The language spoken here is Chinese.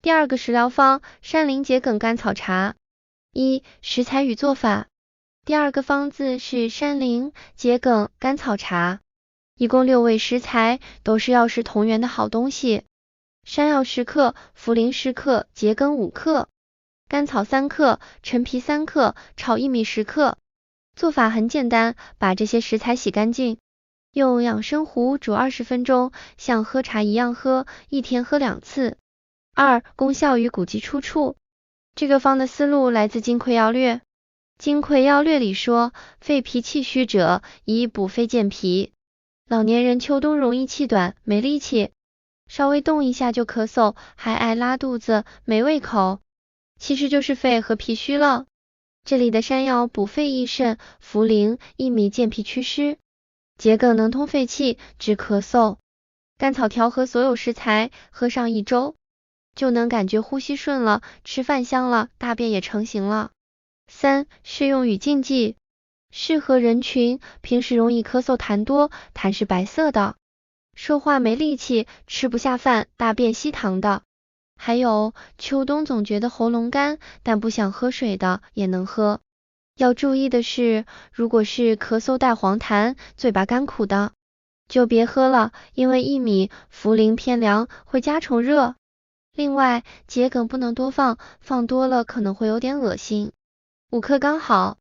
第二个食疗方：山苓桔梗甘草茶。一、食材与做法。第二个方子是山苓、桔梗、甘草茶，一共6味食材，都是药食同源的好东西。山药10克，茯苓10克，桔梗5克，甘草3克，陈皮3克，炒薏米10克。做法很简单，把这些食材洗干净，用养生壶煮20分钟，像喝茶一样喝，一天喝2次。2、功效与古籍出处。这个方的思路来自《金匮要略》。《金匮要略》里说，肺脾气虚者，宜补肺健脾。老年人秋冬容易气短，没力气，稍微动一下就咳嗽，还爱拉肚子，没胃口，其实就是肺和脾虚了。这里的山药补肺益肾，茯苓、薏米健脾祛湿，桔梗能通肺气，治咳嗽，甘草调和所有食材，喝上1周，就能感觉呼吸顺了，吃饭香了，大便也成型了。3、适用与禁忌。适合人群：平时容易咳嗽痰多，痰是白色的，说话没力气，吃不下饭，大便稀糖的。还有秋冬总觉得喉咙干，但不想喝水的也能喝。要注意的是，如果是咳嗽带黄痰，嘴巴干苦的，就别喝了，因为薏米、茯苓偏凉，会加重热。另外，桔梗不能多放，放多了可能会有点恶心。5克刚好。